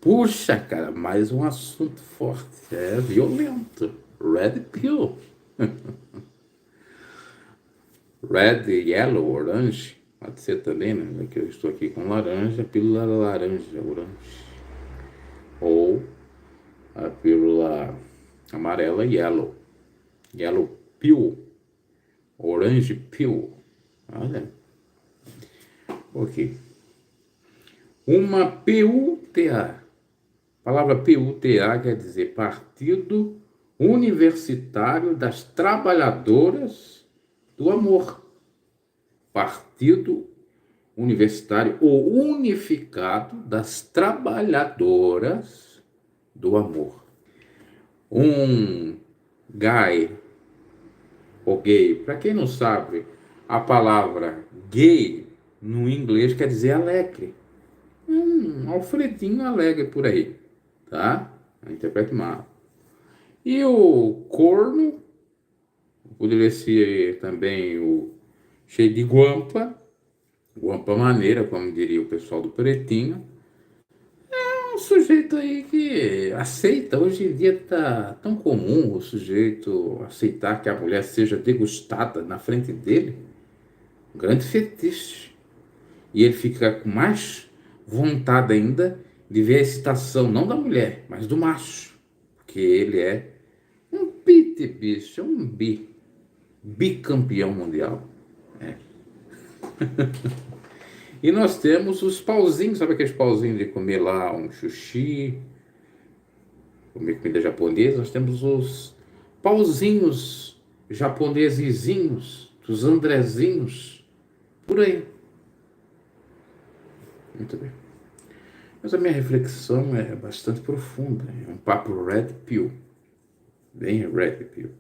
Puxa, cara, mais um assunto forte. É violento. Red pill. Red, yellow, orange. Pode ser também, né? Que eu estou aqui com laranja, pílula laranja, orange. Ou a pílula amarela, yellow. Yellow pill. Orange pill. Olha. Ok. Uma PUTA. A palavra PUTA quer dizer Partido Universitário das Trabalhadoras do Amor. Partido Universitário ou Unificado das Trabalhadoras do Amor. Um gay ou gay, para quem não sabe, a palavra gay no inglês quer dizer alegre. Alfredinho alegre por aí, tá? Interprete mal. E o corno poderia ser também o cheio de guampa, guampa maneira, como diria o pessoal do Pretinho. É um sujeito aí que aceita, hoje em dia tá tão comum o sujeito aceitar que a mulher seja degustada na frente dele, um grande fetiche. E ele fica com mais vontade ainda de ver a excitação, não da mulher, mas do macho, porque ele é um pit bicho, um bicampeão mundial. E nós temos os pauzinhos, sabe aqueles pauzinhos de comer lá um sushi, comer comida japonesa? Nós temos os pauzinhos japonesezinhos, os andrezinhos, por aí. Muito bem. Mas a minha reflexão é bastante profunda, é um papo red pill, bem red pill.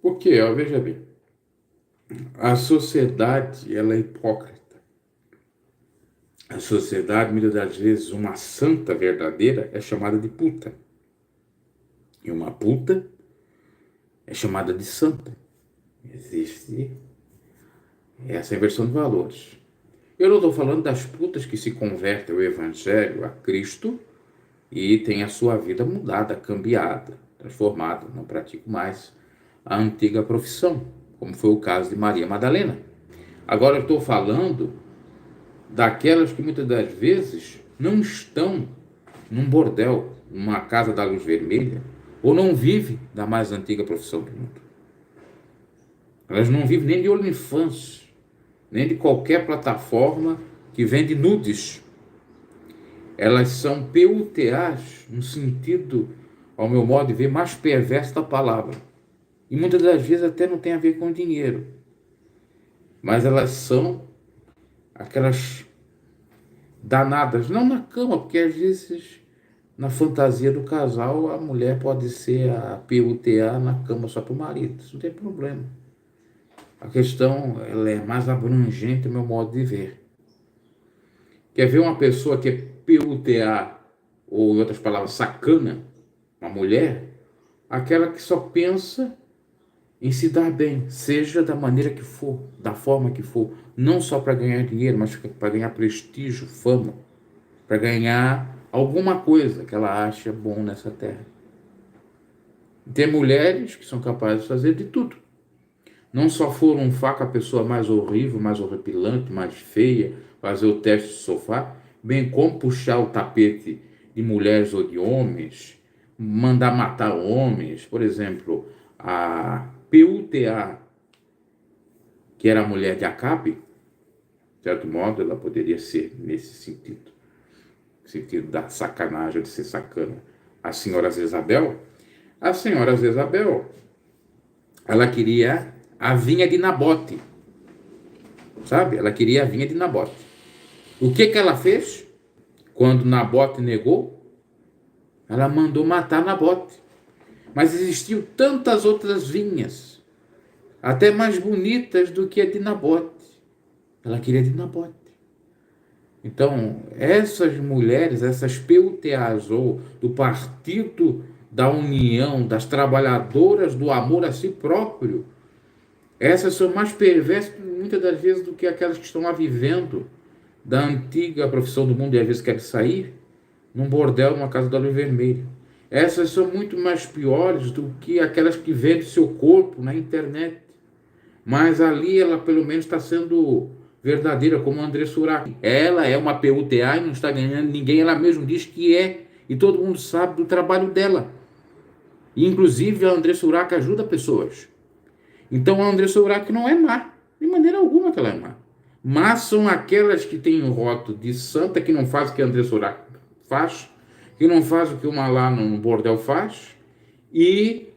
Porque, ó, veja bem, a sociedade ela é hipócrita. A sociedade, muitas das vezes, uma santa verdadeira é chamada de puta. E uma puta é chamada de santa. Existe essa inversão de valores. Eu não estou falando das putas que se convertem ao Evangelho, a Cristo, e têm a sua vida mudada, cambiada, transformada, não praticam mais a antiga profissão, como foi o caso de Maria Madalena. Agora eu estou falando daquelas que muitas das vezes não estão num bordel, numa casa da luz vermelha, ou não vivem da mais antiga profissão do mundo. Elas não vivem nem de OnlyFans, nem de qualquer plataforma que vende nudes. Elas são PUTAs, no sentido, ao meu modo de ver, mais perverso da palavra. E muitas das vezes até não tem a ver com dinheiro. Mas elas são aquelas danadas, não na cama, porque às vezes na fantasia do casal a mulher pode ser a PUTA na cama só para o marido, isso não tem problema. A questão ela é mais abrangente, meu modo de ver. Quer ver uma pessoa que é PUTA, ou em outras palavras, sacana, uma mulher, aquela que só pensa em se dar bem, seja da maneira que for, da forma que for, não só para ganhar dinheiro, mas para ganhar prestígio, fama, para ganhar alguma coisa que ela acha bom nessa terra. Tem mulheres que são capazes de fazer de tudo. Não só for um faca a pessoa mais horrível, mais horripilante, mais feia, fazer o teste de sofá, bem como puxar o tapete de mulheres ou de homens, mandar matar homens. Por exemplo, a PUTA, que era a mulher de Acabe, de certo modo, ela poderia ser nesse sentido da sacanagem, de ser sacana. A senhora Jezabel, ela queria a vinha de Nabote, sabe? Ela queria a vinha de Nabote. O que ela fez? Quando Nabote negou, ela mandou matar Nabote. Mas existiam tantas outras vinhas, até mais bonitas do que a de Nabote. Ela queria de Nabote. Então, essas mulheres, essas PUTAs, ou do Partido da União das Trabalhadoras do Amor a Si Próprio, essas são mais perversas, muitas das vezes, do que aquelas que estão lá vivendo da antiga profissão do mundo e às vezes querem sair, num bordel, numa casa do Olho Vermelho. Essas são muito mais piores do que aquelas que vendem seu corpo na internet. Mas ali ela pelo menos está sendo verdadeira, como a Andressa Surak. Ela é uma PUTA e não está ganhando ninguém, ela mesma diz que é, e todo mundo sabe do trabalho dela. E, inclusive a Andressa Surak ajuda pessoas. Então a Andressa Surak não é má, de maneira alguma que ela é má. Mas são aquelas que têm o rótulo de santa, que não faz o que a Andressa Surak faz, que não faz o que uma lá no bordel faz, e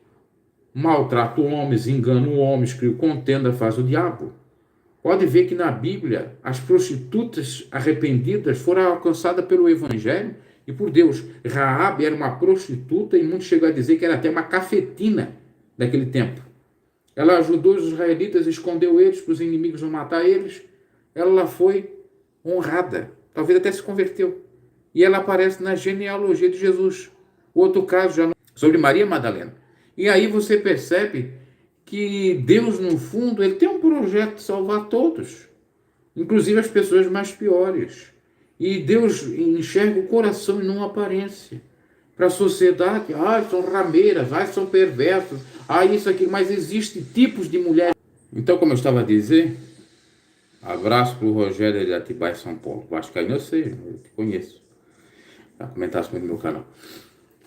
maltrata homens, engana homens, cria contenda, faz o diabo. Pode ver que na Bíblia as prostitutas arrependidas foram alcançadas pelo Evangelho e por Deus. Raabe era uma prostituta e muitos chegam a dizer que era até uma cafetina daquele tempo. Ela ajudou os israelitas, escondeu eles para os inimigos não matar eles. Ela foi honrada, talvez até se converteu. E ela aparece na genealogia de Jesus. Outro caso já sobre Maria Madalena. E aí você percebe que Deus, no fundo, ele tem um projeto de salvar todos, inclusive as pessoas mais piores. E Deus enxerga o coração e não a aparência. Para a sociedade, são rameiras, são perversas, isso aqui, mas existem tipos de mulheres. Então, como eu estava a dizer, abraço para o Rogério de Atibaia, São Paulo. Vascaíno eu sei, eu te conheço. Já comentasse muito no meu canal.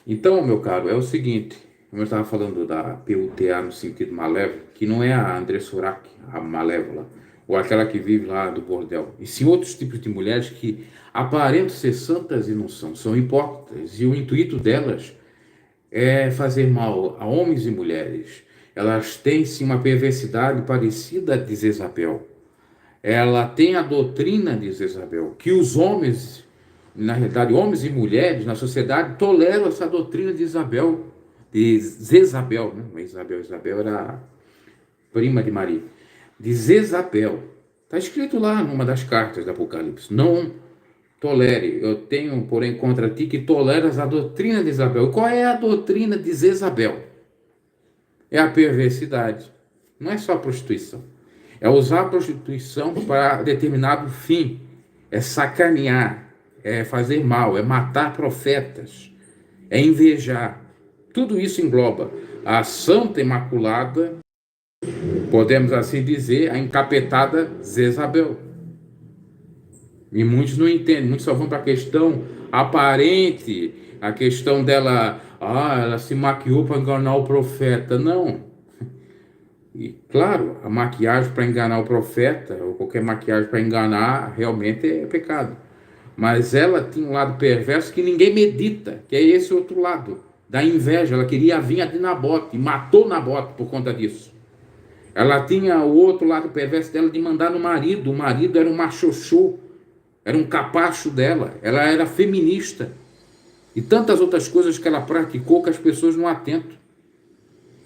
Então, meu caro, é o seguinte, como eu estava falando da PUTA no sentido malévolo, que não é a Andressa Surak, a malévola, ou aquela que vive lá do bordel, e sim outros tipos de mulheres que aparentam ser santas e não são hipócritas, e o intuito delas é fazer mal a homens e mulheres. Elas têm sim uma perversidade parecida a de Jezabel. Ela tem a doutrina de Jezabel, que os homens, na realidade, homens e mulheres na sociedade toleram essa doutrina de Jezabel, né? Isabel era a prima de Maria, de Jezabel. Está escrito lá numa das cartas do Apocalipse: não tolere, eu tenho, porém, contra ti que toleras a doutrina de Jezabel. Qual é a doutrina de Jezabel? É a perversidade. Não é só a prostituição. É usar a prostituição para determinado fim. É sacanear, é fazer mal, é matar profetas, é invejar. Tudo isso engloba a Santa Imaculada, podemos assim dizer, a encapetada Jezabel. E muitos não entendem, muitos só vão para a questão aparente, a questão dela, ela se maquiou para enganar o profeta. Não. E, claro, a maquiagem para enganar o profeta, ou qualquer maquiagem para enganar, realmente é pecado. Mas ela tinha um lado perverso que ninguém medita, que é esse outro lado, da inveja. Ela queria a vinha de Nabote, e matou Nabote por conta disso. Ela tinha o outro lado perverso dela de mandar no marido. O marido era um machoxô, era um capacho dela. Ela era feminista. E tantas outras coisas que ela praticou que as pessoas não atentam.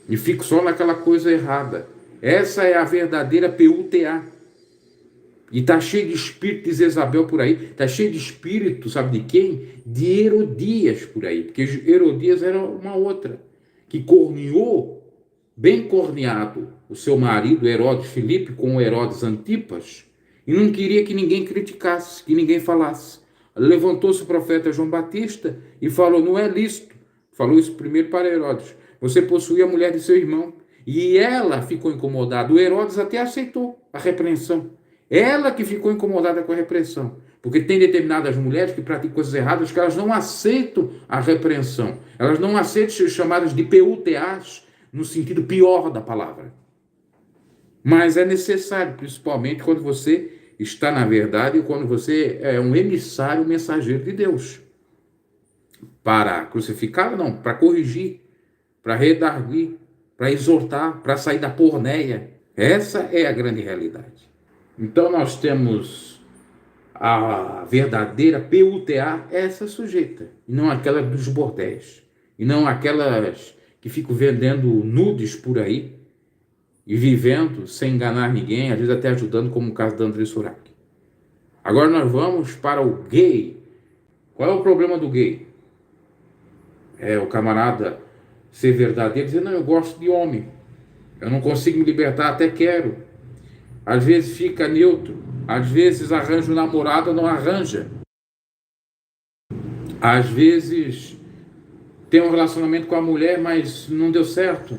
E ficam só naquela coisa errada. Essa é a verdadeira PUTA. E está cheio de espírito de Jezabel por aí. Está cheio de espírito, sabe de quem? De Herodias por aí. Porque Herodias era uma outra. Que corneou, bem corneado, o seu marido, Herodes Filipe, com o Herodes Antipas. E não queria que ninguém criticasse, que ninguém falasse. Levantou-se o profeta João Batista e falou: não é lícito. Falou isso primeiro para Herodes: você possui a mulher de seu irmão. E ela ficou incomodada. O Herodes até aceitou a repreensão. Ela que ficou incomodada com a repreensão. Porque tem determinadas mulheres que praticam coisas erradas que elas não aceitam a repreensão. Elas não aceitam ser chamadas de PUTAs no sentido pior da palavra. Mas é necessário, principalmente quando você está na verdade e quando você é um emissário, um mensageiro de Deus. Para crucificar, não, para corrigir, para redarguir, para exortar, para sair da porneia. Essa é a grande realidade. Então nós temos a verdadeira PUTA, essa sujeita, e não aquela dos bordéis, e não aquelas que ficam vendendo nudes por aí, e vivendo sem enganar ninguém, às vezes até ajudando, como o caso da Andressa Surak. Agora nós vamos para o gay. Qual é o problema do gay? É o camarada ser verdadeiro, dizer: não, eu gosto de homem, eu não consigo me libertar, até quero. Às vezes fica neutro, às vezes arranja um namorado, não arranja. Às vezes tem um relacionamento com a mulher, mas não deu certo.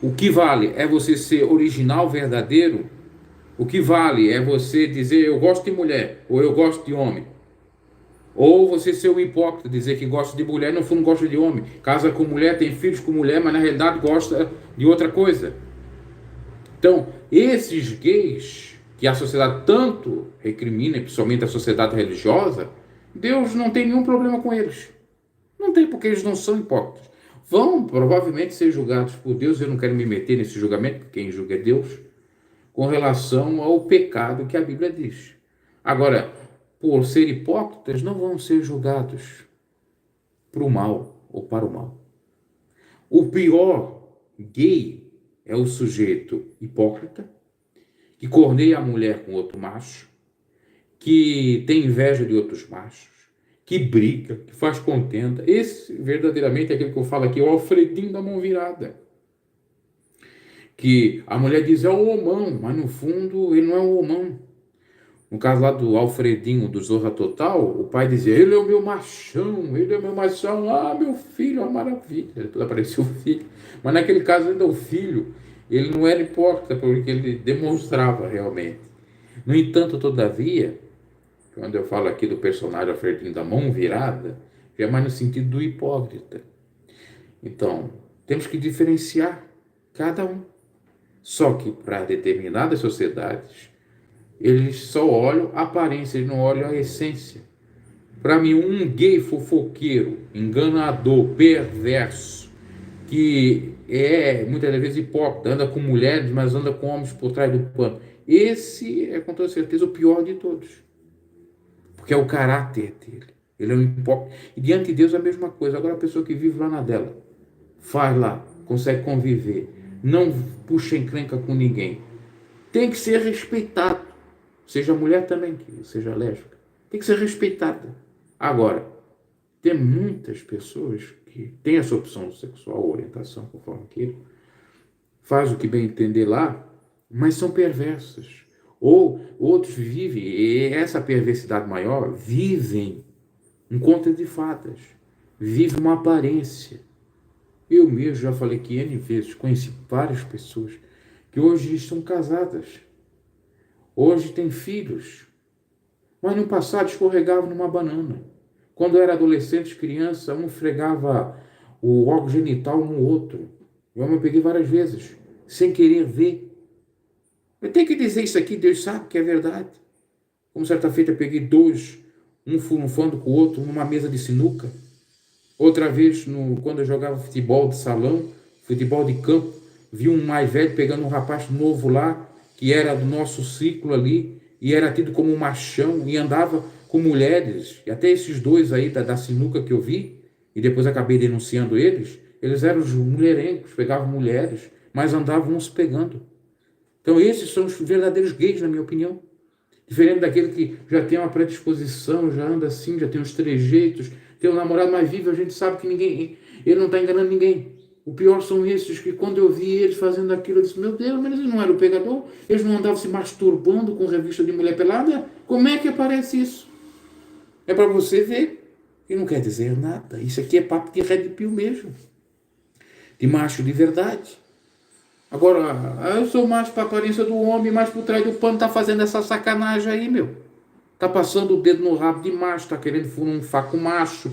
O que vale é você ser original, verdadeiro. O que vale é você dizer eu gosto de mulher ou eu gosto de homem. Ou você ser um hipócrita, dizer que gosta de mulher e no fundo gosta de homem. Casa com mulher, tem filhos com mulher, mas na realidade gosta de outra coisa. Então, esses gays que a sociedade tanto recrimina, principalmente a sociedade religiosa, Deus não tem nenhum problema com eles. Não tem, porque eles não são hipócritas. Vão provavelmente ser julgados por Deus, eu não quero me meter nesse julgamento, porque quem julga é Deus, com relação ao pecado que a Bíblia diz. Agora, por ser hipócritas, não vão ser julgados para o mal ou para o mal. O pior gay é o sujeito hipócrita, que corneia a mulher com outro macho, que tem inveja de outros machos, que briga, que faz contenda. Esse, verdadeiramente, é aquele que eu falo aqui, é o Alfredinho da mão virada. Que a mulher diz é o homão, mas no fundo ele não é o homão. No caso lá do Alfredinho, do Zorra Total, o pai dizia, ele é o meu machão, ele é o meu machão, ah, meu filho, uma maravilha. Depois apareceu o filho. Mas naquele caso ainda o filho, ele não era hipócrita, porque ele demonstrava realmente. No entanto, todavia, quando eu falo aqui do personagem Alfredinho da mão virada, é mais no sentido do hipócrita. Então, temos que diferenciar cada um. Só que para determinadas sociedades, eles só olham a aparência, eles não olham a essência. Para mim, um gay fofoqueiro, enganador, perverso, que é muitas vezes hipócrita, anda com mulheres, mas anda com homens por trás do pano. Esse é com toda certeza o pior de todos, porque é o caráter dele. Ele é um hipócrita. E diante de Deus é a mesma coisa. Agora a pessoa que vive lá na dela, faz lá, consegue conviver, não puxa encrenca com ninguém, tem que ser respeitado. Seja mulher também, que seja lésbica, tem que ser respeitada. Agora, tem muitas pessoas que têm essa opção sexual, orientação, conforme queiram, faz o que bem entender lá, mas são perversas. Ou outros vivem, e essa perversidade maior, vivem um conto de fadas, vivem uma aparência. Eu mesmo já falei que N vezes, conheci várias pessoas que hoje estão casadas, hoje têm filhos, mas no passado escorregavam numa banana. Quando era adolescente, criança, um esfregava o órgão genital no outro. Eu peguei várias vezes, sem querer ver. Eu tenho que dizer isso aqui, Deus sabe que é verdade. Como certa feita, eu peguei dois, um furunfando com o outro, numa mesa de sinuca. Outra vez, quando eu jogava futebol de salão, futebol de campo, vi um mais velho pegando um rapaz novo lá, que era do nosso ciclo ali, e era tido como um machão, e andava com mulheres, e até esses dois aí da sinuca que eu vi, e depois acabei denunciando eles eram os mulherengos, pegavam mulheres, mas andavam uns pegando. Então esses são os verdadeiros gays, na minha opinião. Diferente daquele que já tem uma predisposição, já anda assim, já tem uns trejeitos, tem um namorado mais vivo, a gente sabe que ele não está enganando ninguém. O pior são esses que quando eu vi eles fazendo aquilo, eu disse, meu Deus, mas eles não eram pegador? Eles não andavam se masturbando com revista de mulher pelada? Como é que aparece isso? É para você ver. E não quer dizer nada. Isso aqui é papo de red pill mesmo. De macho de verdade. Agora, eu sou mais para a aparência do homem, mas por trás do pano tá fazendo essa sacanagem aí, meu. Tá passando o dedo no rabo de macho, tá querendo furunfar com macho,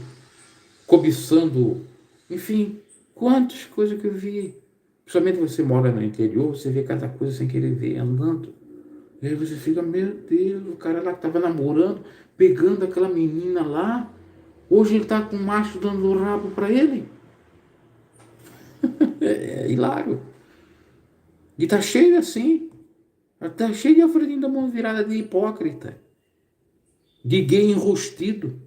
cobiçando, enfim, quantas coisas que eu vi. Principalmente você mora no interior, você vê cada coisa sem querer ver, andando. E aí você fica, meu Deus, o cara lá que tava namorando, pegando aquela menina lá, hoje ele tá com o macho dando o rabo para ele. É hilário. E tá cheio assim. Tá cheio de Alfredinho da mão virada de hipócrita. De gay enrustido.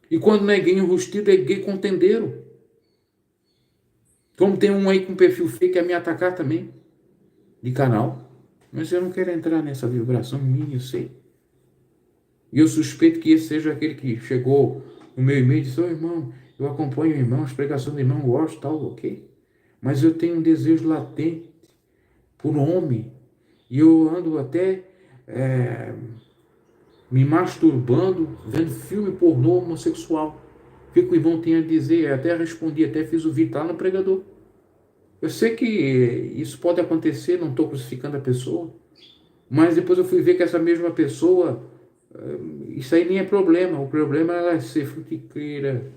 E quando não é gay enrustido, é gay contendeiro. Como tem um aí com perfil fake, quer me atacar também. De canal. Mas eu não quero entrar nessa vibração minha, eu sei. E eu suspeito que esse seja aquele que chegou no meu e-mail e disse, irmão, eu acompanho o irmão, as pregações do irmão, gosto, tal, ok? Mas eu tenho um desejo latente por homem. E eu ando até me masturbando, vendo filme pornô homossexual. O que o irmão tem a dizer? Eu até respondi, até fiz o vídeo lá no pregador. Eu sei que isso pode acontecer, não estou crucificando a pessoa, mas depois eu fui ver que essa mesma pessoa, isso aí nem é problema. O problema é ela ser futriqueira,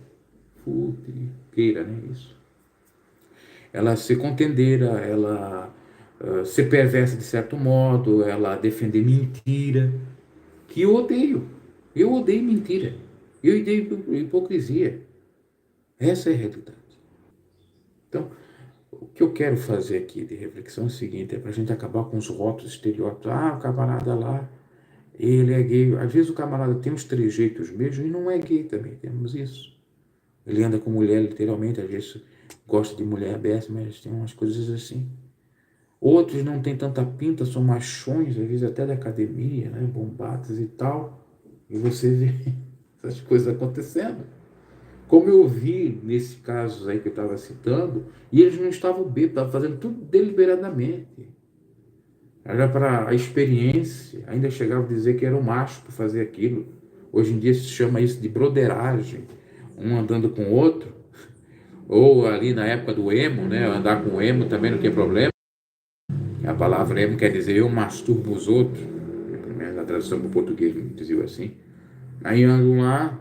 né? Isso. Ela ser contendeira, ela ser perversa de certo modo, ela defender mentira, que eu odeio. Eu odeio mentira. Eu odeio hipocrisia. Essa é a realidade. Então, o que eu quero fazer aqui de reflexão é o seguinte, é para a gente acabar com os rótulos estereótipos. Ah, o camarada lá, ele é gay. Às vezes o camarada tem uns trejeitos mesmo e não é gay também, temos isso. Ele anda com mulher, literalmente, às vezes gosta de mulher aberta, mas tem umas coisas assim. Outros não têm tanta pinta, são machões, às vezes até da academia, né, bombados e tal. E você vê essas coisas acontecendo. Como eu vi nesse caso aí que eu estava citando, e eles não estavam bêbados, estavam fazendo tudo deliberadamente. Era para a experiência, ainda chegava a dizer que era um macho para fazer aquilo. Hoje em dia se chama isso de broderagem, um andando com o outro, ou ali na época do emo, né? Andar com o emo também não tem problema. A palavra emo quer dizer eu masturbo os outros, pelo menos a tradução para o português dizia assim. Aí andam lá,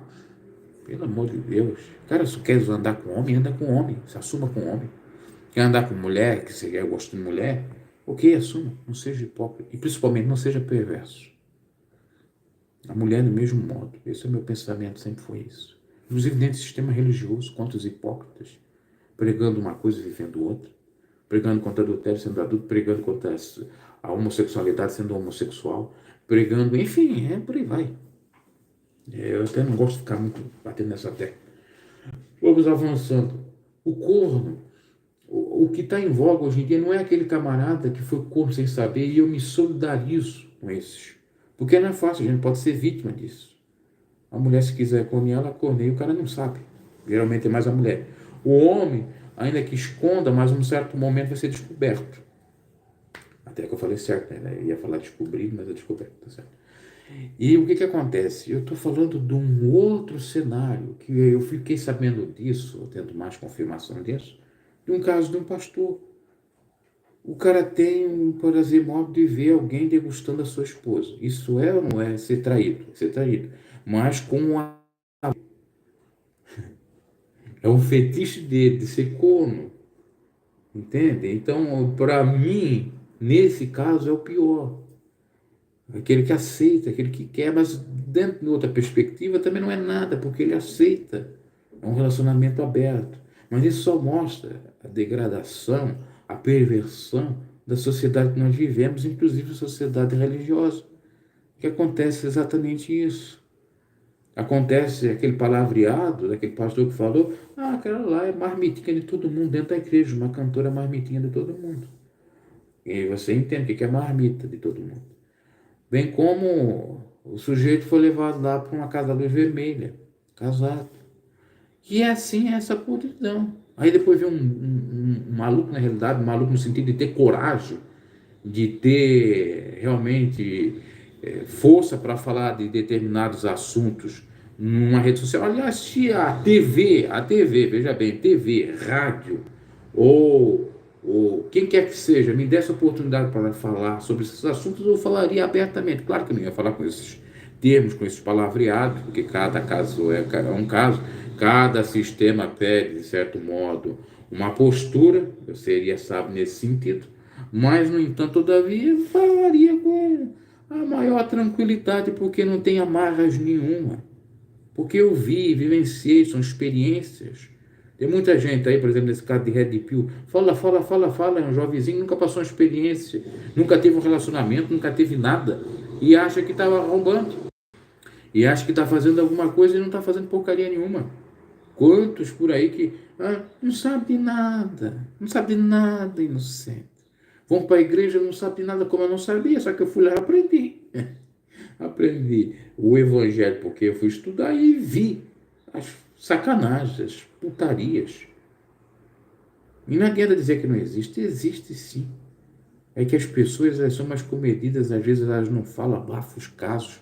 pelo amor de Deus, cara, se quer andar com homem, anda com homem, se assuma com homem. Quer andar com mulher, que você quer gostar de mulher, ok, assuma, não seja hipócrita. E principalmente não seja perverso. A mulher do mesmo modo. Esse é o meu pensamento, sempre foi isso. Inclusive dentro do sistema religioso, contra os hipócritas, pregando uma coisa e vivendo outra, pregando contra adultério sendo adulto, pregando contra a homossexualidade sendo homossexual, pregando, enfim, por aí vai. Eu até não gosto de ficar muito batendo nessa tecla. Vamos avançando. O corno, o que está em voga hoje em dia não é aquele camarada que foi corno sem saber, e eu me solidarizo com esses. Porque não é fácil, a gente pode ser vítima disso. A mulher, se quiser cornear, ela corneia, o cara não sabe. Geralmente é mais a mulher. O homem, ainda que esconda, mas em um certo momento vai ser descoberto. Até que eu falei certo, né? Eu ia falar descobrir, mas é descoberto, tá certo? E o que que acontece? Eu estou falando de um outro cenário, que eu fiquei sabendo disso, tendo mais confirmação disso, de um caso de um pastor. O cara tem um prazer modo de ver alguém degustando a sua esposa. Isso é ou não é ser traído? Ser traído. Mas com a... É um fetiche dele, de ser corno. Entende? Então, para mim, nesse caso, é o pior. Aquele que aceita, aquele que quer, mas dentro de outra perspectiva também não é nada, porque ele aceita. É um relacionamento aberto. Mas isso só mostra a degradação, a perversão da sociedade que nós vivemos, inclusive a sociedade religiosa. Que acontece exatamente isso. Acontece aquele palavreado daquele pastor que falou, aquela lá é marmitinha de todo mundo dentro da igreja, uma cantora marmitinha de todo mundo. E você entende o que é marmita de todo mundo. Bem como o sujeito foi levado lá para uma casa da luz vermelha, casado. E é assim essa podridão. Aí depois vem um maluco, na realidade, um maluco no sentido de ter coragem, de ter realmente força para falar de determinados assuntos numa rede social. Aliás, se a TV, veja bem, TV, rádio, ou quem quer que seja, me desse oportunidade para falar sobre esses assuntos, eu falaria abertamente. Claro que não ia falar com esses termos, com esses palavreados, porque cada caso é um caso, cada sistema pede, de certo modo, uma postura, eu seria sábio nesse sentido, mas, no entanto, todavia, falaria com a maior tranquilidade, porque não tem amarras nenhuma. Porque eu vi, vivenciei, são experiências. Tem muita gente aí, por exemplo, nesse caso de Red Pill, fala, é um jovenzinho, nunca passou uma experiência, nunca teve um relacionamento, nunca teve nada, e acha que estava arrombando, e acha que está fazendo alguma coisa e não está fazendo porcaria nenhuma. Quantos por aí que não sabe de nada, não sabe de nada, inocente. Vão para a igreja, não sabe de nada como eu não sabia, só que eu fui lá e aprendi. Aprendi o evangelho porque eu fui estudar e vi as sacanagens, as putarias. E não adianta dizer que não existe, existe sim. É que as pessoas, elas são mais comedidas, às vezes elas não falam, abafam os casos.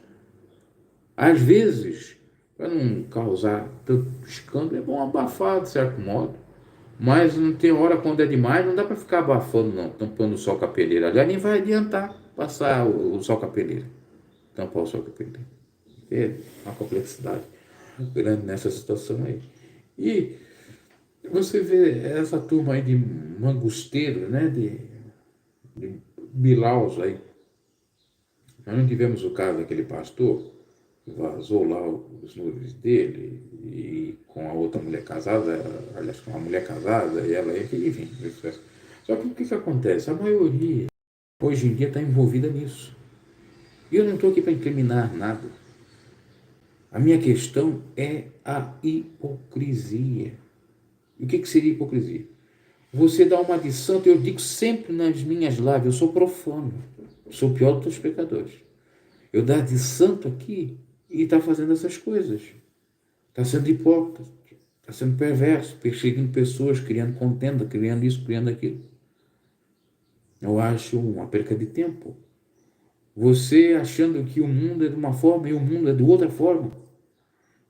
Às vezes, para não causar tanto escândalo, é bom abafar de certo modo. Mas não tem hora quando é demais, não dá para ficar abafando, não, tampando o sol com a peneira. Aliás, nem vai adiantar passar o sol com a peneira, tampar o sol com a peneira. É uma complexidade grande nessa situação aí. E você vê essa turma aí de mangusteiros, né, de bilaus aí. Nós não tivemos o caso daquele pastor que vazou lá os nudes dele e com a outra mulher casada, aliás, com uma mulher casada, e ela, enfim. Só que o que acontece? A maioria hoje em dia está envolvida nisso. E eu não estou aqui para incriminar nada. A minha questão é a hipocrisia. E o que seria hipocrisia? Você dá uma de santo, eu digo sempre nas minhas lives, eu sou profano, sou o pior dos pecadores. Eu dar de santo aqui e está fazendo essas coisas. Está sendo hipócrita, está sendo perverso, perseguindo pessoas, criando contenda, criando isso, criando aquilo. Eu acho uma perca de tempo. Você achando que o mundo é de uma forma e o mundo é de outra forma.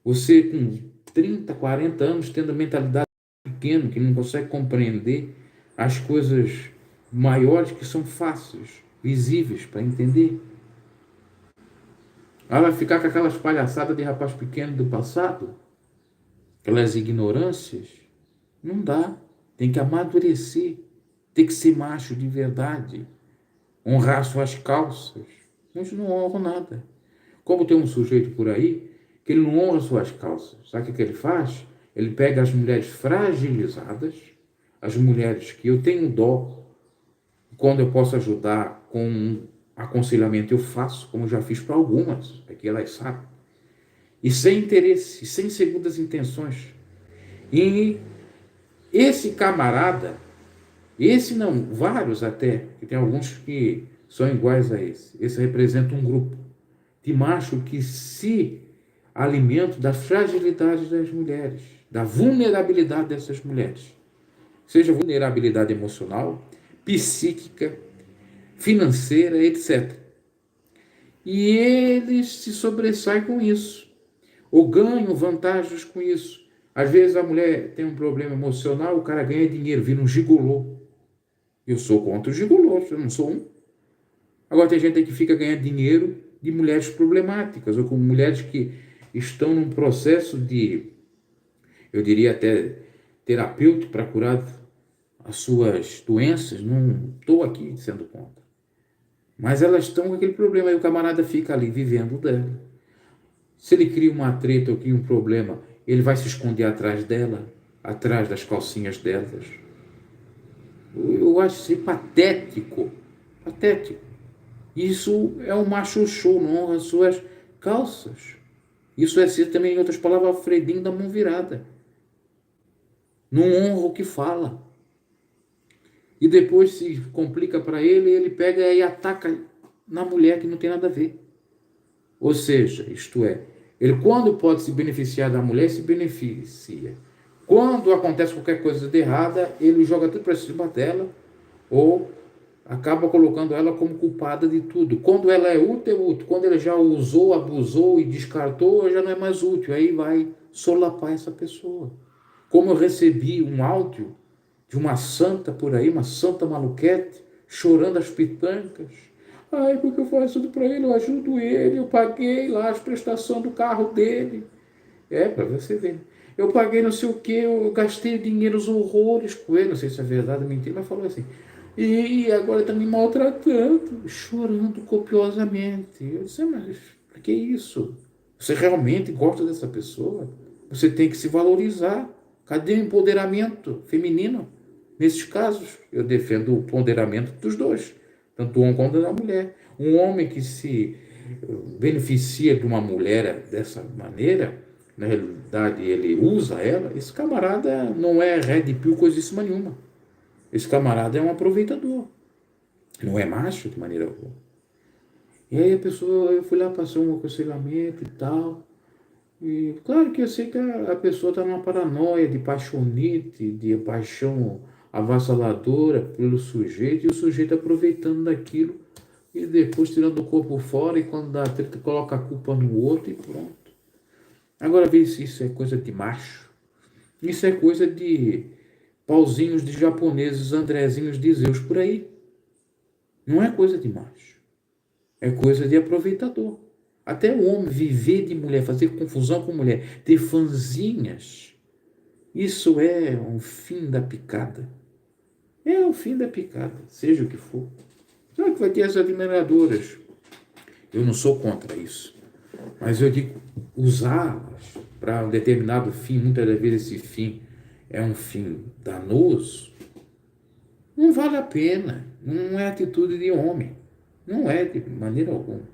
Você com 30, 40 anos tendo a mentalidade pequena, que não consegue compreender as coisas maiores que são fáceis, visíveis para entender. Ela vai ficar com aquelas palhaçadas de rapaz pequeno do passado, aquelas ignorâncias. Não dá. Tem que amadurecer. Tem que ser macho de verdade. Honrar suas calças. Uns não honram nada. Como tem um sujeito por aí que ele não honra suas calças. Sabe o que ele faz? Ele pega as mulheres fragilizadas, as mulheres que eu tenho dó, quando eu posso ajudar com um aconselhamento eu faço, como já fiz para algumas, aqui elas sabem, e sem interesse, sem segundas intenções. E esse camarada, esse não, vários até, que tem alguns que são iguais a esse representa um grupo de macho que se alimentam da fragilidade das mulheres, da vulnerabilidade dessas mulheres, seja vulnerabilidade emocional, psíquica, financeira, etc. E eles se sobressaem com isso, ou ganham vantagens com isso. Às vezes a mulher tem um problema emocional, o cara ganha dinheiro, vira um gigolô. Eu sou contra o gigolô, eu não sou um. Agora tem gente que fica ganhando dinheiro de mulheres problemáticas, ou com mulheres que estão num processo de, eu diria até terapêutico para curar as suas doenças. Não estou aqui sendo contra. Mas elas estão com aquele problema e o camarada fica ali vivendo dela. Se ele cria uma treta ou cria um problema, ele vai se esconder atrás dela, atrás das calcinhas delas. Eu acho isso patético. Patético. Isso é um macho show, não honra suas calças. Isso é ser também, em outras palavras, Alfredinho da mão virada. Não honra o que fala. E depois se complica para ele, ele pega e ataca na mulher que não tem nada a ver. Ou seja, isto é, ele quando pode se beneficiar da mulher, se beneficia. Quando acontece qualquer coisa de errada, ele joga tudo para cima dela ou acaba colocando ela como culpada de tudo. Quando ela é útil, é útil. Quando ele já usou, abusou e descartou, já não é mais útil. Aí vai solapar essa pessoa. Como eu recebi um áudio de uma santa por aí, uma santa maluquete, chorando as pitancas. Ai, porque eu faço tudo para ele, eu ajudo ele, eu paguei lá as prestações do carro dele. É, para você ver. Eu paguei não sei o que, eu gastei dinheiros horrores com ele, não sei se é verdade ou mentira, mas falou assim. E agora está me maltratando, chorando copiosamente. Eu disse, mas por que isso? Você realmente gosta dessa pessoa? Você tem que se valorizar. Cadê o empoderamento feminino? Nesses casos, eu defendo o ponderamento dos dois, tanto o homem quanto da mulher. Um homem que se beneficia de uma mulher dessa maneira, na realidade ele usa ela, esse camarada não é red pill coisíssima nenhuma. Esse camarada é um aproveitador, não é macho de maneira alguma. E aí a pessoa, eu fui lá, passou um aconselhamento e tal. E claro que eu sei que a pessoa está numa paranoia de paixonite, de paixão avassaladora pelo sujeito, e o sujeito aproveitando daquilo e depois tirando o corpo fora e quando dá treta coloca a culpa no outro e pronto. Agora vê se isso é coisa de macho. Isso é coisa de pauzinhos de japoneses, Andrezinhos de Zeus por aí. Não é coisa de macho. É coisa de aproveitador. Até o homem viver de mulher, fazer confusão com mulher, ter fanzinhas, isso é um fim da picada. É o fim da picada, seja o que for. Claro que vai ter as admiradoras. Eu não sou contra isso. Mas eu digo, usá-las para um determinado fim, muitas das vezes esse fim é um fim danoso, não vale a pena. Não é atitude de homem. Não é de maneira alguma.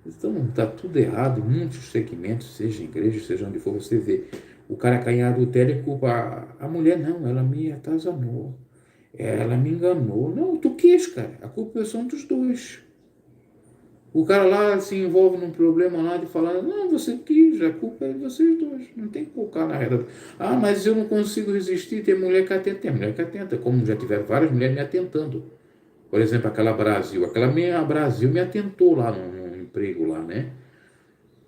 Então está tudo errado em muitos segmentos, seja em igreja, seja onde for, você vê. O cara cai em adultério e culpa a mulher, não, ela me atazanou. Ela me enganou. Não, tu quis, cara. A culpa são dos dois. O cara lá se envolve num problema lá de falar, não, você quis, a culpa é de vocês dois. Não tem que colocar na reta. Ah, mas eu não consigo resistir, tem mulher que atenta. Tem mulher que atenta, como já tiveram várias mulheres me atentando. Por exemplo, aquela Brasil. Aquela minha Brasil me atentou lá no emprego lá, né?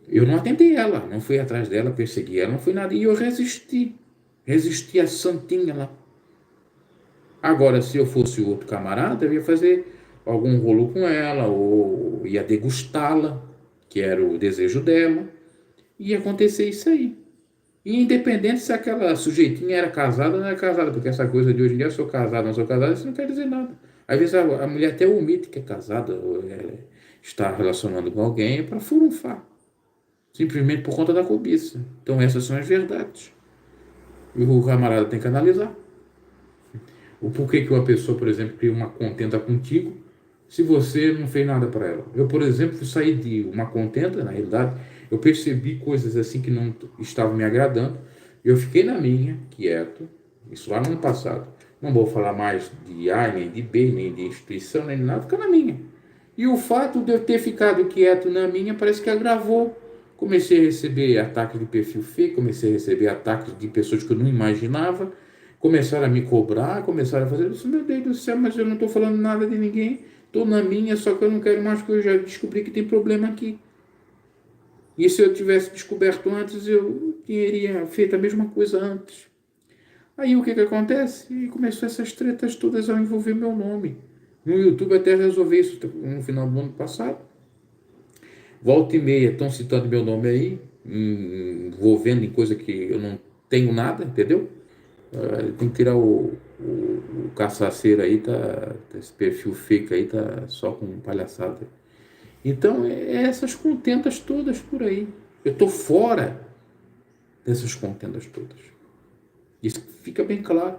Eu não atentei ela, não fui atrás dela, persegui ela, não fui nada. E eu resisti. Resisti a santinha lá. Agora, se eu fosse outro camarada, eu ia fazer algum rolo com ela, ou ia degustá-la, que era o desejo dela, e ia acontecer isso aí. E independente se aquela sujeitinha era casada ou não era casada, porque essa coisa de hoje em dia, eu sou casado, não sou casado, isso não quer dizer nada. Às vezes a mulher até omite que é casada, ou está relacionando com alguém para furunfar, simplesmente por conta da cobiça. Então essas são as verdades. E o camarada tem que analisar. O porquê que uma pessoa, por exemplo, cria uma contenta contigo se você não fez nada para ela. Eu, por exemplo, saí de uma contenta, na realidade, eu percebi coisas assim que não estavam me agradando. Eu fiquei na minha, quieto, isso lá no ano passado. Não vou falar mais de A, nem de B, nem de instituição, nem de nada, fica na minha. E o fato de eu ter ficado quieto na minha parece que agravou. Comecei a receber ataques de perfil fake, comecei a receber ataques de pessoas que eu não imaginava, começaram a me cobrar, começaram a fazer isso. Meu Deus do céu, mas eu não estou falando nada de ninguém, estou na minha, só que eu não quero mais, porque eu já descobri que tem problema aqui. E se eu tivesse descoberto antes, eu teria feito a mesma coisa antes. Aí o que acontece? E começou essas tretas todas a envolver meu nome. No YouTube até resolvi isso no final do ano passado. Volta e meia estão citando meu nome aí, envolvendo em coisa que eu não tenho nada, entendeu? Tem que tirar o caçaceiro aí, esse perfil fake aí, tá só com palhaçada. Então, essas contendas todas por aí. Eu tô fora dessas contendas todas. Isso fica bem claro.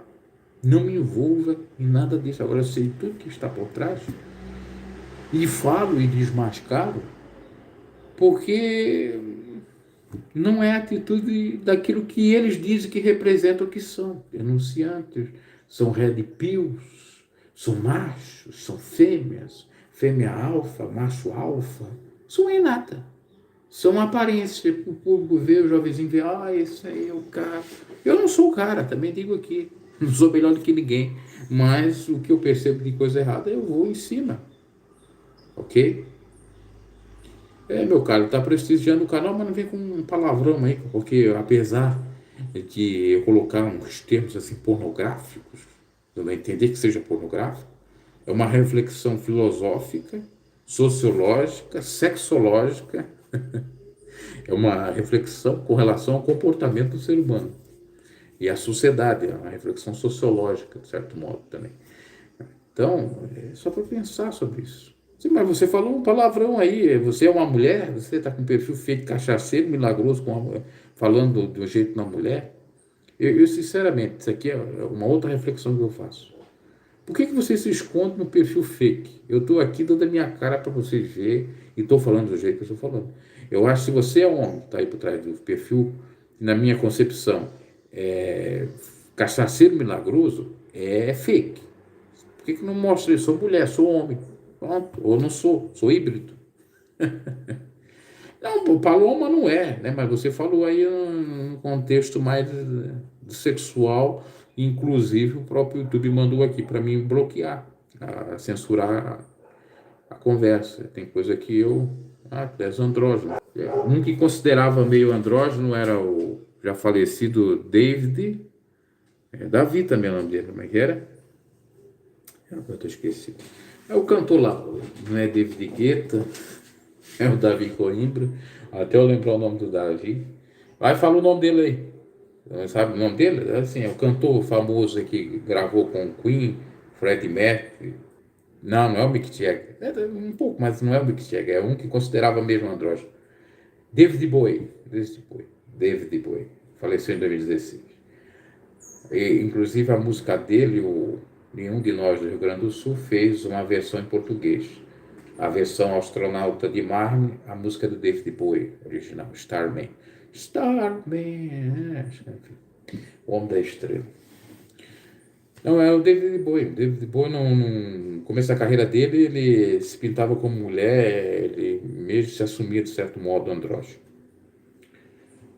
Não me envolva em nada disso. Agora eu sei tudo que está por trás e falo e desmascaro porque não é a atitude daquilo que eles dizem que representam o que são. Denunciantes, são red pills, são machos, são fêmeas, fêmea alfa, macho alfa. Isso não é nada. São aparências. O público vê, o jovenzinho vê, esse aí é o cara. Eu não sou o cara, também digo aqui. Não sou melhor do que ninguém. Mas o que eu percebo de coisa errada, eu vou em cima. Ok? Meu caro, tá prestigiando o canal, mas não vem com um palavrão aí, porque apesar de eu colocar uns termos assim pornográficos, eu não entender que seja pornográfico, é uma reflexão filosófica, sociológica, sexológica, é uma reflexão com relação ao comportamento do ser humano e à sociedade, é uma reflexão sociológica, de certo modo também. Então, é só para pensar sobre isso. Sim, mas você falou um palavrão aí. Você é uma mulher? Você está com um perfil feito cachaceiro, milagroso, falando do jeito de uma mulher? Sinceramente, isso aqui é uma outra reflexão que eu faço. Por que você se esconde no perfil fake? Eu estou aqui dando a minha cara para vocês verem e estou falando do jeito que eu estou falando. Eu acho que se você é homem, está aí por trás do perfil, na minha concepção, cachaceiro milagroso, é fake. Por que não mostra isso? Sou mulher, sou homem. Pronto. Ou não sou híbrido. Não, Paloma não é, né? Mas você falou aí num contexto mais sexual, inclusive o próprio YouTube mandou aqui para mim bloquear, censurar a conversa. Tem coisa que eu... tu és andrógeno. Um que considerava meio andrógeno era o já falecido David... Davi também é o nome dele, como é que era? Eu tô esquecido. É o cantor lá, não é David Guetta, é o Davi Coimbra. Até eu lembrar o nome do Davi. Vai, fala o nome dele aí. Não sabe o nome dele? Assim, é o cantor famoso que gravou com o Queen, Freddie Mercury. Não, não é o Mick Jagger. É um pouco, mas não é o Mick Jagger. É um que considerava mesmo andrógeno. David Bowie. David Bowie. Faleceu em 2016. E, inclusive a música dele, Nenhum de Nós do Rio Grande do Sul, fez uma versão em português. A versão Astronauta de Marte, a música do David Bowie, original, Starman. Starman, o Homem da Estrela. Não, é o David Bowie. O David Bowie, no começo da carreira dele, ele se pintava como mulher, ele mesmo se assumia de certo modo andrógeno.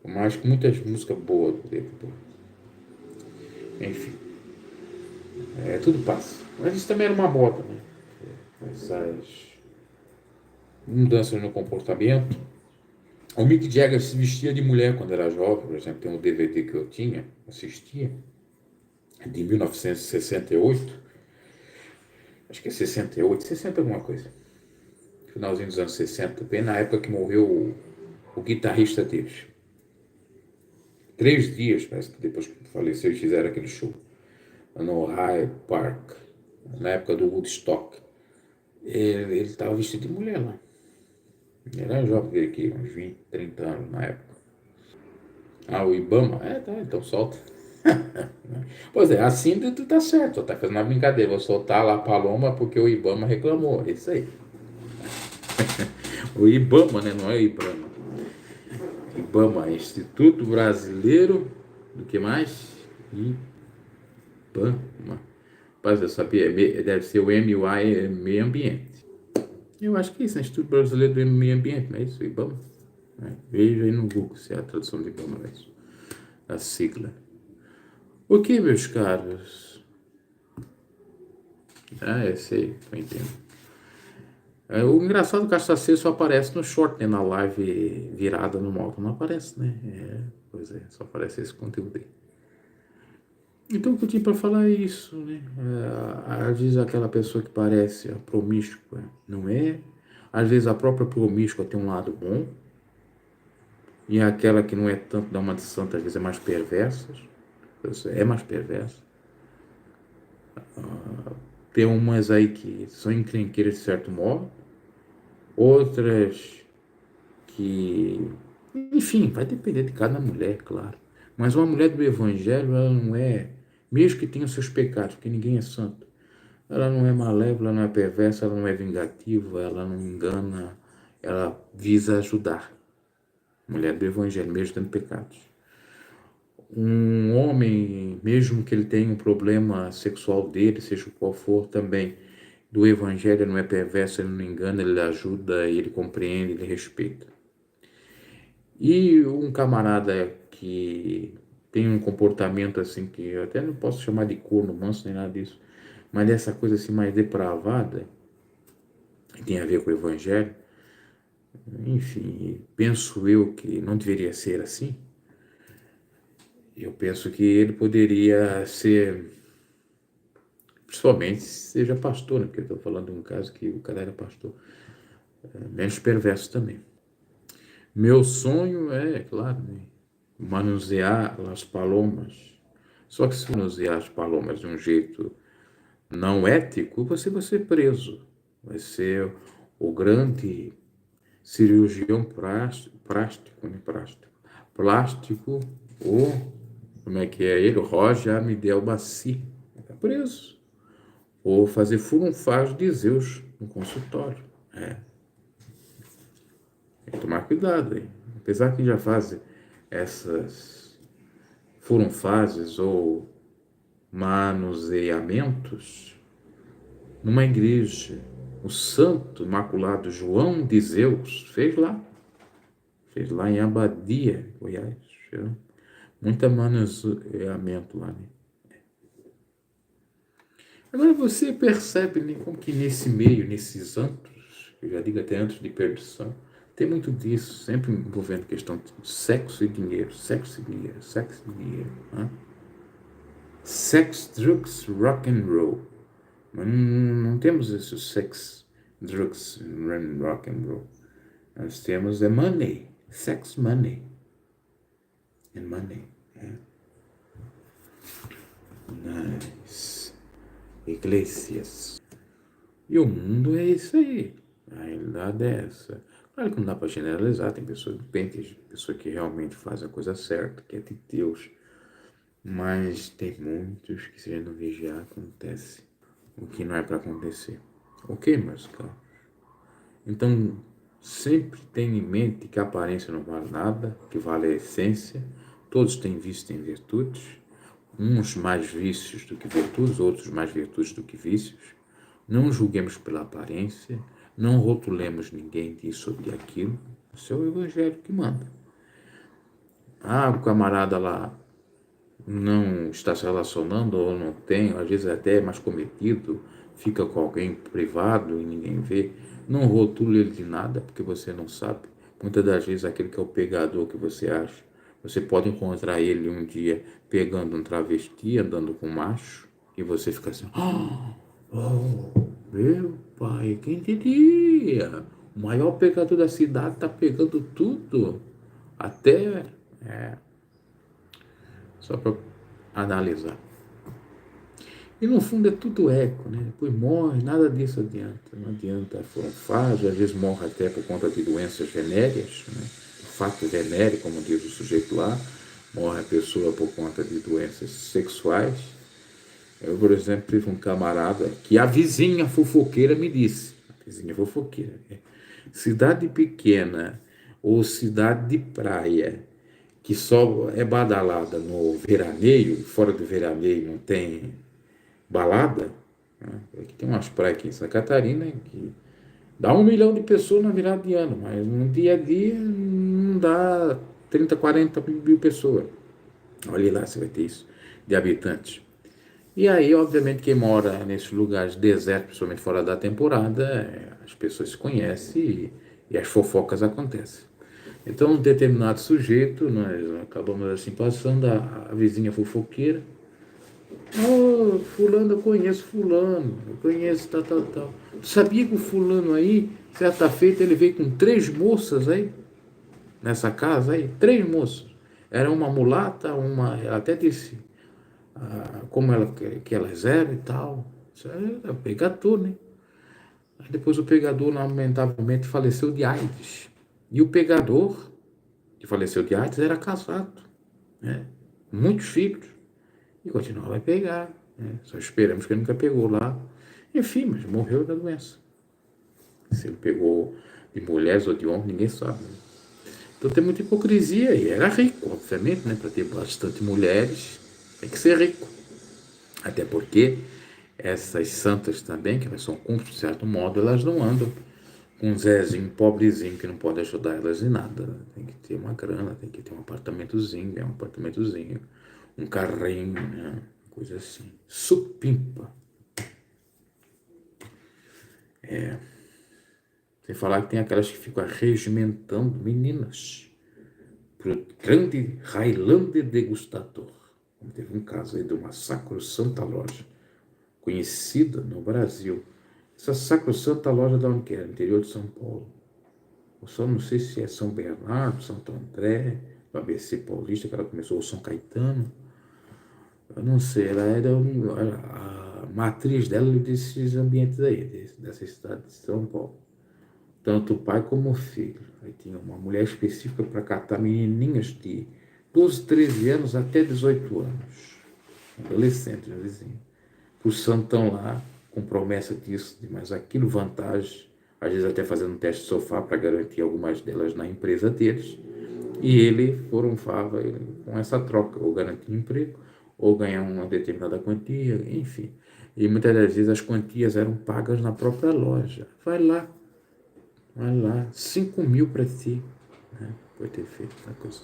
Mas com muitas músicas boas do David Bowie. Enfim, tudo passa. Mas isso também era uma moda, né? Essas mudanças no comportamento. O Mick Jagger se vestia de mulher quando era jovem, por exemplo, tem um DVD que eu assistia, de 1968, acho que é 68, 60 alguma coisa, finalzinho dos anos 60, bem na época que morreu o guitarrista deles. 3 dias, parece que depois que faleceu, eles fizeram aquele show no Hyde Park, na época do Woodstock. Ele estava vestido de mulher lá. Ele era jovem aqui, uns 20, 30 anos na época. O Ibama? Tá, então solta. Pois é, assim tu tá certo, tá fazendo uma brincadeira. Vou soltar lá a Paloma porque o Ibama reclamou. É isso aí. O Ibama, né? Não é o Ibama. Ibama, Instituto Brasileiro do que mais? Ibama. Rapaz, eu sabia, deve ser o MUI, Meio Ambiente. Eu acho que é isso, né? Instituto Brasileiro do Meio Ambiente, não é isso? O Ibama? Veja aí no Google se é a tradução de Ibama, é isso. A sigla. Ok, meus caros. Eu sei, tô entendendo. O engraçado é que o Cachaceiro só aparece no short, né? Na live virada no moto. Não aparece, né? Pois é, só aparece esse conteúdo aí. Então, o que eu tinha para falar é isso, né? Às vezes aquela pessoa que parece a promíscua não é. Às vezes a própria promíscua tem um lado bom. E aquela que não é tanto da uma de santa, às vezes é mais perversa. É mais perversa. Tem umas aí que são encrenqueiras de certo modo. Outras que, enfim, vai depender de cada mulher, claro. Mas uma mulher do evangelho, ela não é, mesmo que tenha seus pecados, porque ninguém é santo, ela não é malévola, ela não é perversa, ela não é vingativa, ela não engana, ela visa ajudar. Mulher do evangelho, mesmo tendo pecados. Um homem, mesmo que ele tenha um problema sexual dele, seja qual for também, do evangelho, não é perverso, ele não engana, ele ajuda, ele compreende, ele respeita. E um camarada que tem um comportamento assim, que eu até não posso chamar de corno manso nem nada disso, mas dessa coisa assim mais depravada, que tem a ver com o evangelho, enfim, penso eu que não deveria ser assim. Eu penso que ele poderia ser, principalmente se seja pastor, né? Porque eu estou falando de um caso que o cara era pastor, menos perverso também. Meu sonho é, claro, né, manusear as palomas. Só que se manusear as palomas de um jeito não ético, você vai ser preso. Vai ser o grande cirurgião plástico, ou como é que é ele? Roger Amidel Bassi. Está preso. Ou fazer furunfaz de Zeus no consultório. Tem que tomar cuidado aí. Apesar que já fazem essas furunfazes ou manuseamentos numa igreja. O santo imaculado João de Zeus fez lá em Abadia, Goiás. Muito manuseamento lá, né? Agora você percebe, né, como que nesse meio, nesses santos, eu já digo até antes de perdição. Tem muito disso, sempre envolvendo questão de sexo e dinheiro, sexo e dinheiro, sexo e dinheiro. Né? Sex, drugs, rock and roll. Mas não temos isso, sex, drugs, rock and roll. Nós temos money, sex, money. And money. Nice. Iglesias. E o mundo é isso aí. A realidade é essa. Claro que não dá para generalizar, tem pessoas que realmente fazem a coisa certa, que é de Deus. Mas tem muitos que, se a gente não vigiar, acontece o que não é para acontecer. Ok, meus caros? Então, sempre tenha em mente que a aparência não vale nada, que vale a essência. Todos têm vícios, têm virtudes. Uns mais vícios do que virtudes, outros mais virtudes do que vícios. Não julguemos pela aparência, não rotulemos ninguém disso ou de aquilo. Isso é o evangelho que manda. O camarada lá não está se relacionando ou não tem, às vezes até é mais cometido, fica com alguém privado e ninguém vê. Não rotule ele de nada, porque você não sabe. Muitas das vezes aquele que é o pegador que você acha, você pode encontrar ele um dia pegando um travesti, andando com um macho, e você fica assim, meu pai, quem diria? O maior pegador da cidade está pegando tudo. Até, só para analisar. E no fundo é tudo eco, né? Depois morre, nada disso adianta. Não adianta fase, às vezes morre até por conta de doenças venéreas, né? O fato venéreo, como diz o sujeito lá, morre a pessoa por conta de doenças sexuais. Eu, por exemplo, tive um camarada que a vizinha fofoqueira me disse, cidade pequena ou cidade de praia, que só é badalada no veraneio, fora do veraneio não tem balada, né? Aqui tem umas praias aqui em Santa Catarina que dá 1 milhão de pessoas na virada de ano, mas no dia a dia não dá 30, 40 mil pessoas. Olha lá, você vai ter isso, de habitantes. E aí, obviamente, quem mora nesses lugares desertos, principalmente fora da temporada, as pessoas se conhecem e as fofocas acontecem. Então, um determinado sujeito, nós acabamos assim passando a vizinha fofoqueira. Fulano, eu conheço fulano, eu conheço tal. Tu sabia que o fulano aí, certa feita, ele veio com 3 moças aí, nessa casa aí, 3 moças. Era uma mulata, ela até disse como que elas eram e tal. Isso é pegador, né? Aí depois o pegador, lamentavelmente, faleceu de AIDS. E o pegador, que faleceu de AIDS, era casado, né? Muitos filhos. E continuava a pegar, né? Só esperamos que ele nunca pegou lá. Enfim, mas morreu da doença. Se ele pegou de mulheres ou de homens, ninguém sabe. Né? Então tem muita hipocrisia. E era rico, obviamente, né? Para ter bastante mulheres, tem que ser rico. Até porque essas santas também, que elas são cúmplices, de certo modo, elas não andam com um Zezinho pobrezinho que não pode ajudar elas em nada. Tem que ter uma grana, tem que ter um apartamentozinho, um carrinho, né? Coisa assim. Supimpa. Sem falar que tem aquelas que ficam regimentando meninas pro grande Highlander degustador. Teve um caso aí de uma sacrossanta loja conhecida no Brasil. Essa sacrossanta loja da onde que era? Interior de São Paulo. Eu só não sei se é São Bernardo, Santo André, do ABC Paulista, que ela começou, ou São Caetano. Eu não sei, ela era a matriz dela desses ambientes aí, dessa cidade de São Paulo. Tanto o pai como o filho. Aí tinha uma mulher específica para catar menininhas de 12, 13 anos até 18 anos. Adolescentes, vizinho. O santão lá, com promessa disso, de mais aquilo, vantagem, às vezes até fazendo um teste de sofá para garantir algumas delas na empresa deles. E ele forunfava com essa troca, ou garantir um emprego, ou ganhar uma determinada quantia, enfim. E muitas das vezes as quantias eram pagas na própria loja. Vai lá, 5 mil para ti, né? Pode ter feito essa coisa.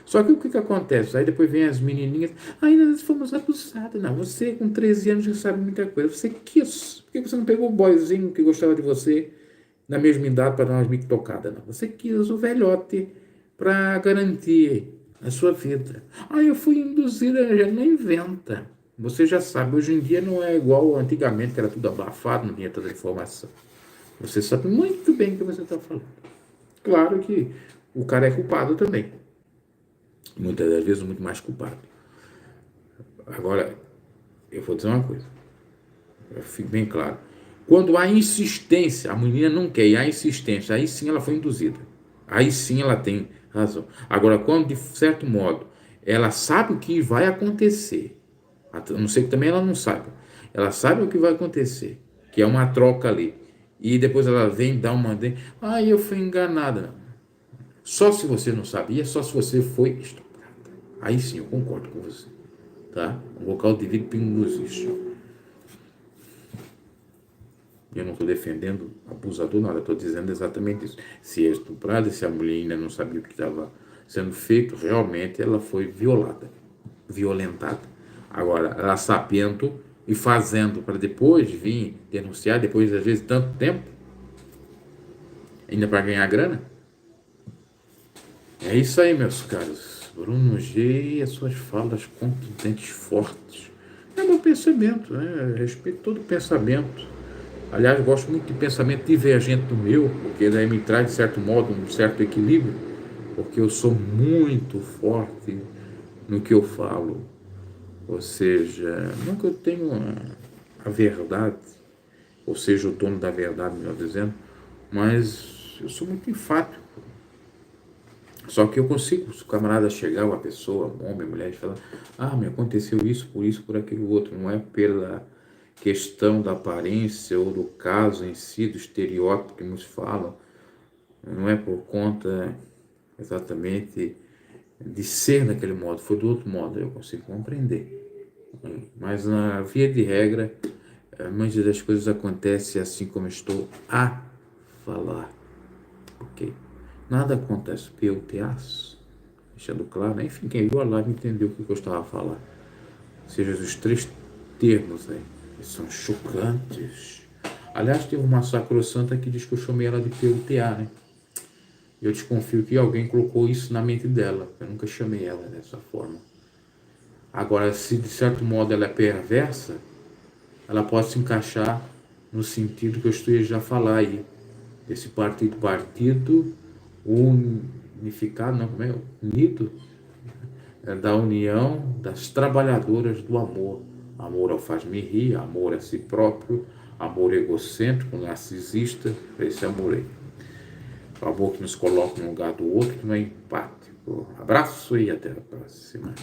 Só que o que acontece? Aí depois vem as menininhas, ainda nós fomos abusados. Não, você com 13 anos já sabe muita coisa. Você quis. Por que você não pegou o boyzinho que gostava de você na mesma idade para dar umas tocadas, não. Você quis o velhote para garantir a sua vida. Ah, eu fui induzida, já não inventa. Você já sabe, hoje em dia não é igual antigamente, que era tudo abafado, não tinha toda a informação. Você sabe muito bem o que você está falando. Claro que o cara é culpado também. Muitas das vezes, muito mais culpado. Agora, eu vou dizer uma coisa. Fique bem claro. Quando há insistência, a menina não quer, e há insistência, aí sim ela foi induzida. Aí sim ela tem razão. Agora, quando de certo modo ela sabe o que vai acontecer, a não ser que também ela não saiba, ela sabe o que vai acontecer, que é uma troca ali, e depois ela vem dar uma. Eu fui enganada. Só se você não sabia, só se você foi estuprada. Aí sim eu concordo com você. Tá? Um local de vida pingos. Eu não estou defendendo abusador, nada, estou dizendo exatamente isso. Se é estuprada, se a mulher ainda não sabia o que estava sendo feito, realmente ela foi violada, violentada. Agora, ela sabendo e fazendo para depois vir denunciar, depois às vezes tanto tempo, ainda para ganhar grana. É isso aí, meus caros. Bruno G e as suas falas contundentes, fortes. É meu pensamento, né? Eu respeito todo pensamento. Aliás, gosto muito de pensamento divergente do meu, porque daí me traz, de certo modo, um certo equilíbrio, porque eu sou muito forte no que eu falo. Ou seja, nunca eu tenho a verdade, ou seja, o dono da verdade, melhor dizendo, mas eu sou muito enfático. Só que eu consigo, se o camarada chegar, uma pessoa, um homem, mulher, e falar, me aconteceu isso, por aquilo outro, não é pela questão da aparência ou do caso em si, do estereótipo que nos falam, não é por conta exatamente de ser daquele modo, foi do outro modo, eu consigo compreender. Mas na via de regra, muitas das coisas acontecem assim como estou a falar, ok? Nada acontece pelo teatro, deixando claro, né? Enfim, quem viu a live entendeu o que eu estava a falar. Ou seja, os três termos aí, eles são chocantes. Aliás, teve uma sacrossanta que diz que eu chamei ela de PUTA, né? Eu desconfio que alguém colocou isso na mente dela. Eu nunca chamei ela dessa forma. Agora, se de certo modo ela é perversa, ela pode se encaixar no sentido que eu estou já a falar aí. Desse partido unificado, não, como é? Unido, da união das trabalhadoras do amor. Amor ao faz-me rir, amor a si próprio, amor egocêntrico, narcisista, esse amor aí. O amor que nos coloca no lugar do outro, que não é empático. Abraço e até a próxima.